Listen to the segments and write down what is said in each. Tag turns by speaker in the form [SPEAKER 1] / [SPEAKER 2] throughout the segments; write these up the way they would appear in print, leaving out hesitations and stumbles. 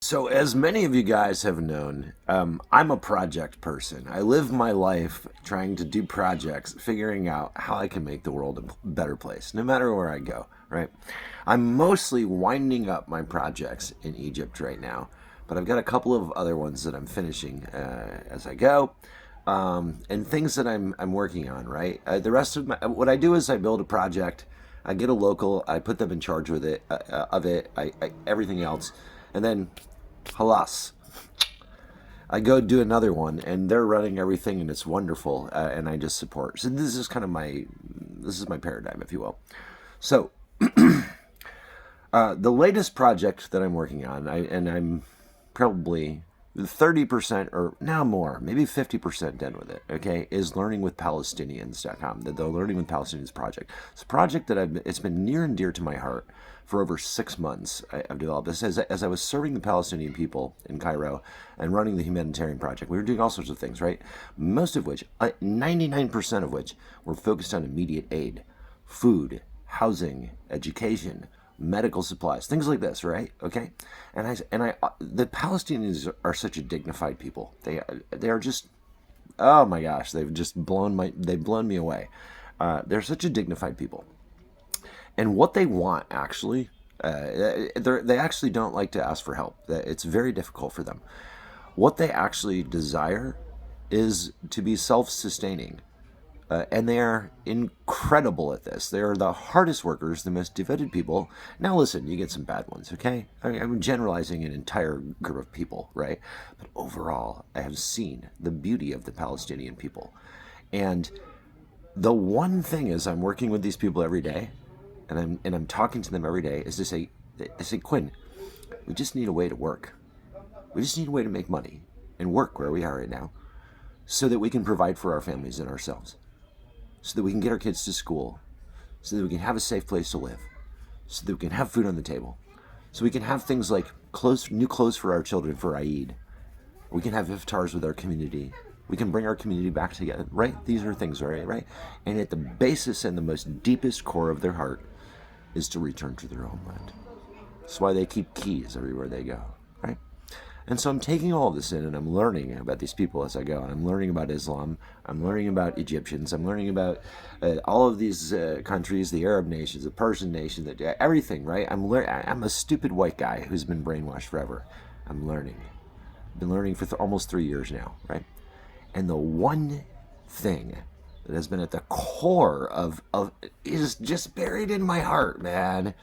[SPEAKER 1] So, as many of you guys have known, I'm a project person. I live my life trying to do projects, figuring out how I can make the world a better place, no matter where I go, right? I'm mostly winding up my projects in Egypt right now, but I've got a couple of other ones that I'm finishing as I go. And things that I'm working on, right? The rest of what I do is I build a project, I get a local, I put them in charge with it, everything else, and then halas, I go do another one, and they're running everything, and it's wonderful, and I just support. So this is kind of my paradigm, if you will. So the latest project that I'm working on, I'm probably 30% or now more, maybe 50% done with it, okay, is learningwithpalestinians.com, the Learning with Palestinians project. It's a project that it's been near and dear to my heart for over 6 months. I've developed this as I was serving the Palestinian people in Cairo and running the humanitarian project. We were doing all sorts of things, right? Most of which, 99% of which, were focused on immediate aid, food, housing, education, medical supplies, things like this, right? Okay, the Palestinians are such a dignified people. They are just, oh my gosh, they've blown me away. They're such a dignified people, and what they want actually, they actually don't like to ask for help. It's very difficult for them. What they actually desire is to be self-sustaining. And they are incredible at this. They are the hardest workers, the most devoted people. Now listen, you get some bad ones, okay? I'm generalizing an entire group of people, right? But overall, I have seen the beauty of the Palestinian people. And the one thing is, I'm working with these people every day, and I'm talking to them every day, is they say, Quinn, we just need a way to work. We just need a way to make money and work where we are right now so that we can provide for our families and ourselves, so that we can get our kids to school, so that we can have a safe place to live, so that we can have food on the table, so we can have things like new clothes for our children for Eid. We can have iftars with our community. We can bring our community back together, right? These are things, right? And at the basis and the most deepest core of their heart is to return to their homeland. That's why they keep keys everywhere they go, right? And so I'm taking all of this in, and I'm learning about these people as I go. I'm learning about Islam. I'm learning about Egyptians. I'm learning about all of these countries, the Arab nations, the Persian nation, everything, right? I'm a stupid white guy who's been brainwashed forever. I'm learning. I've been learning for almost 3 years now, right? And the one thing that has been at the core of is just buried in my heart, man,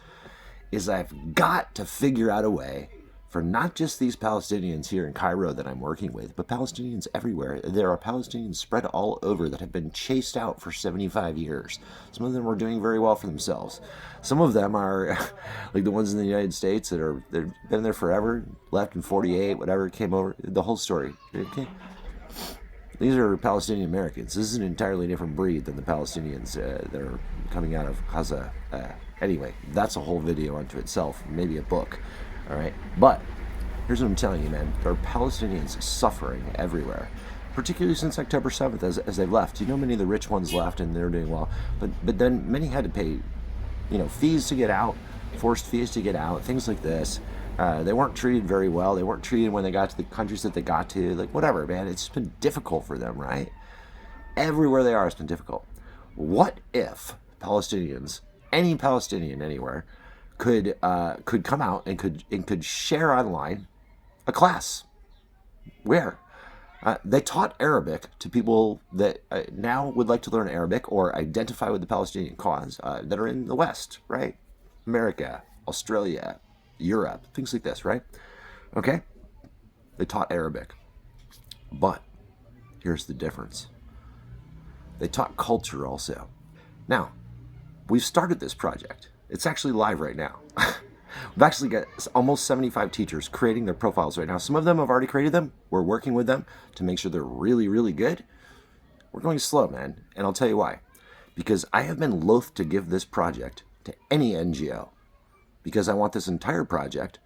[SPEAKER 1] is I've got to figure out a way for not just these Palestinians here in Cairo that I'm working with, but Palestinians everywhere. There are Palestinians spread all over that have been chased out for 75 years. Some of them are doing very well for themselves. Some of them are like the ones in the United States they've been there forever, left in 48, whatever, came over, the whole story. Okay? These are Palestinian Americans. This is an entirely different breed than the Palestinians that are coming out of Gaza. Anyway, that's a whole video unto itself, maybe a book. All right, but here's what I'm telling you, man. There are Palestinians suffering everywhere, particularly since October 7th as they've left. You know, many of the rich ones left and they're doing well, but then many had to pay, fees to get out, forced fees to get out, things like this. They weren't treated very well. They weren't treated when they got to the countries that they got to. Like, whatever, man. It's been difficult for them, right? Everywhere they are, it's been difficult. What if Palestinians, any Palestinian anywhere, could come out and could share online a class where they taught Arabic to people that now would like to learn Arabic or identify with the Palestinian cause that are in the West, right? America, Australia, Europe, things like this, right? Okay? They taught Arabic. But here's the difference. They taught culture also. Now, we've started this project. It's actually live right now. We've actually got almost 75 teachers creating their profiles right now. Some of them have already created them. We're working with them to make sure they're really, really good. We're going slow, man. And I'll tell you why. Because I have been loath to give this project to any NGO. Because I want this entire project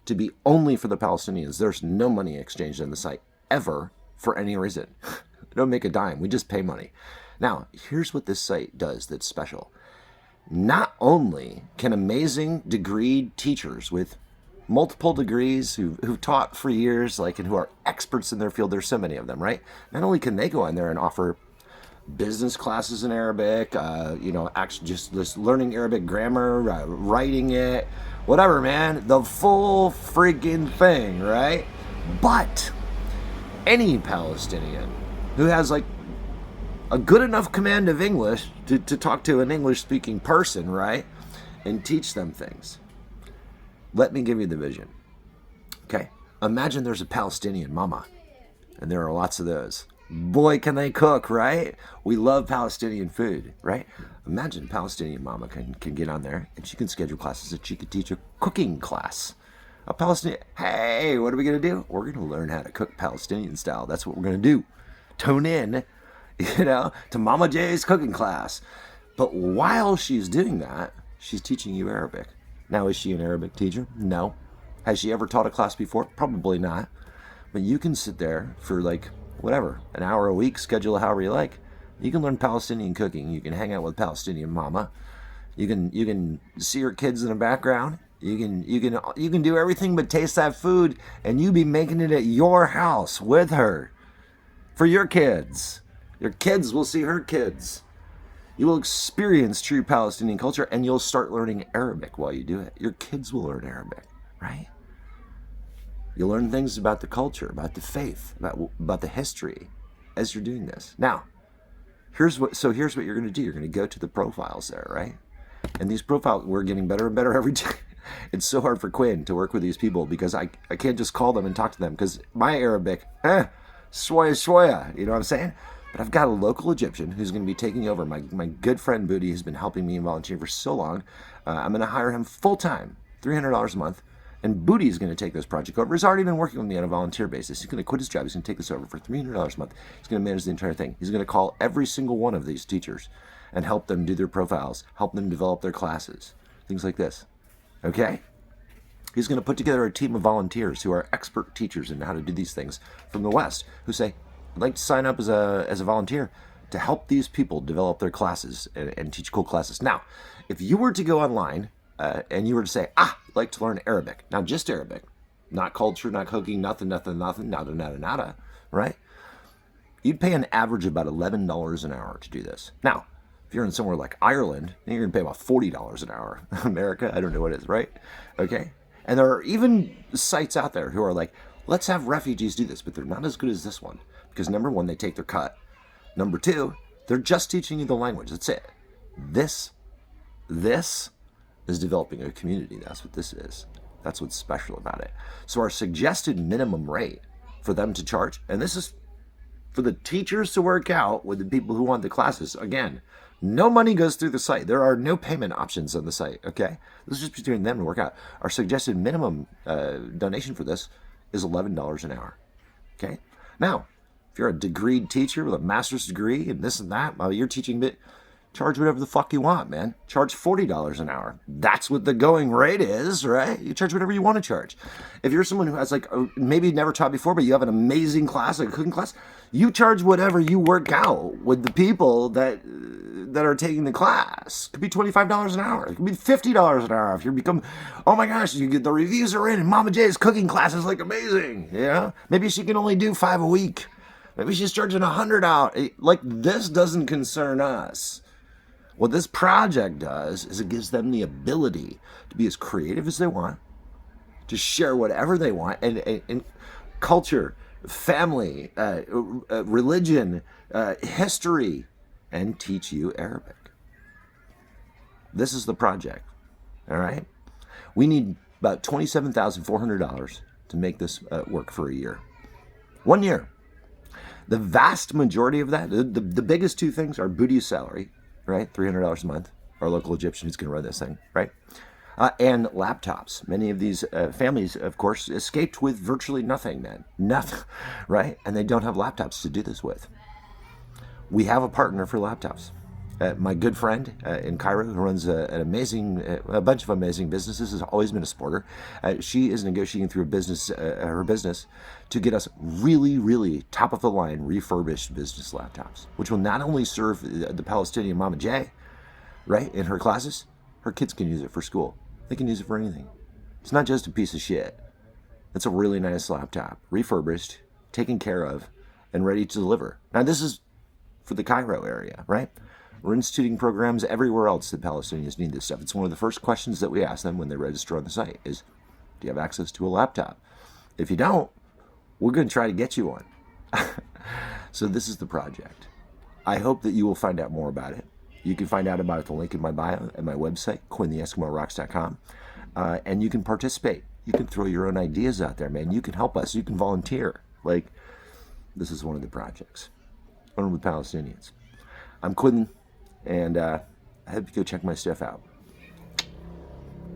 [SPEAKER 1] to be only for the Palestinians. There's no money exchanged on the site ever for any reason. We don't make a dime. We just pay money. Now, here's what this site does that's special. Not only can amazing degreed teachers with multiple degrees, who've taught for years, like, and who are experts in their field. There's so many of them, right? Not only can they go in there and offer business classes in Arabic, actually just learning Arabic grammar, writing it, whatever, man, the full freaking thing, right? But any Palestinian who has like a good enough command of English to talk to an English-speaking person, right, and teach them things. Let me give you the vision. Okay, imagine there's a Palestinian mama, and there are lots of those. Boy, can they cook, right? We love Palestinian food, right? Imagine Palestinian mama can get on there, and she can schedule classes that she could teach a cooking class. A Palestinian, hey, what are we going to do? We're going to learn how to cook Palestinian style. That's what we're going to do. Tune in, to Mama J's cooking class. But while she's doing that, she's teaching you Arabic. Now, is she an Arabic teacher? No. Has she ever taught a class before? Probably not. But you can sit there for like, whatever, an hour a week, schedule it however you like. You can learn Palestinian cooking. You can hang out with Palestinian mama. You can see her kids in the background. You can do everything but taste that food, and you be making it at your house with her for your kids. Your kids will see her kids. You will experience true Palestinian culture, and you'll start learning Arabic while you do it. Your kids will learn Arabic, right? You'll learn things about the culture, about the faith, about the history as you're doing this. Now, here's what you're going to do. You're going to go to the profiles there, right? And these profiles, we're getting better and better every day. It's so hard for Quinn to work with these people because I can't just call them and talk to them because my Arabic, swoya, you know what I'm saying? But I've got a local Egyptian who's going to be taking over. My good friend Booty, who's been helping me and volunteering for so long. I'm going to hire him full-time, $300 a month. And Booty's going to take this project over. He's already been working with me on a volunteer basis. He's going to quit his job. He's going to take this over for $300 a month. He's going to manage the entire thing. He's going to call every single one of these teachers and help them do their profiles, help them develop their classes, things like this. Okay? He's going to put together a team of volunteers who are expert teachers in how to do these things from the West, who say, I'd like to sign up as a volunteer to help these people develop their classes and teach cool classes. Now, if you were to go online and you were to say, I'd like to learn Arabic. Now, just Arabic. Not culture, not cooking, nothing, nada, right? You'd pay an average of about $11 an hour to do this. Now, if you're in somewhere like Ireland, then you're going to pay about $40 an hour. America, I don't know what it is, right? Okay? And there are even sites out there who are like, let's have refugees do this, but they're not as good as this one. Because number one, they take their cut. Number two, they're just teaching you the language. That's it. This is developing a community. That's what this is. That's what's special about it. So our suggested minimum rate for them to charge, and this is for the teachers to work out with the people who want the classes. Again, no money goes through the site. There are no payment options on the site, okay? This is just between them to work out. Our suggested minimum donation for this is $11 an hour, okay? Now, if you're a degreed teacher with a master's degree and this and that, while you're teaching it, charge whatever the fuck you want, man. Charge $40 an hour. That's what the going rate is, right? You charge whatever you want to charge. If you're someone who has like, maybe never taught before, but you have an amazing class, like a cooking class, you charge whatever you work out with the people that are taking the class. It could be $25 an hour. It could be $50 an hour. If you become, oh my gosh, you get the reviews are in and Mama J's cooking class is like amazing. Yeah. Maybe she can only do 5 a week. Maybe she's charging $100. Like, this doesn't concern us. What this project does is it gives them the ability to be as creative as they want, to share whatever they want, and culture, family, religion, history, and teach you Arabic. This is the project, all right? We need about $27,400 to make this work for a year. 1 year. The vast majority of that, the biggest two things are Booty's salary, right? $300 a month. Our local Egyptian who's going to run this thing, right? And laptops. Many of these families, of course, escaped with virtually nothing, man. Nothing, right? And they don't have laptops to do this with. We have a partner for laptops. My good friend in Cairo, who runs a bunch of amazing businesses, has always been a supporter. She is negotiating through her business to get us really, really top-of-the-line refurbished business laptops, which will not only serve the Palestinian Mama J, right, in her classes, her kids can use it for school. They can use it for anything. It's not just a piece of shit. It's a really nice laptop, refurbished, taken care of, and ready to deliver. Now, this is for the Cairo area, right? We're instituting programs everywhere else that Palestinians need this stuff. It's one of the first questions that we ask them when they register on the site is, do you have access to a laptop? If you don't, we're going to try to get you one. So this is the project. I hope that you will find out more about it. You can find out about it at the link in my bio at my website, QuinnTheEskimoRocks.com. And you can participate. You can throw your own ideas out there, man. You can help us. You can volunteer. Like, this is one of the projects. Learn with Palestinians. I'm Quinn, and I hope you go check my stuff out.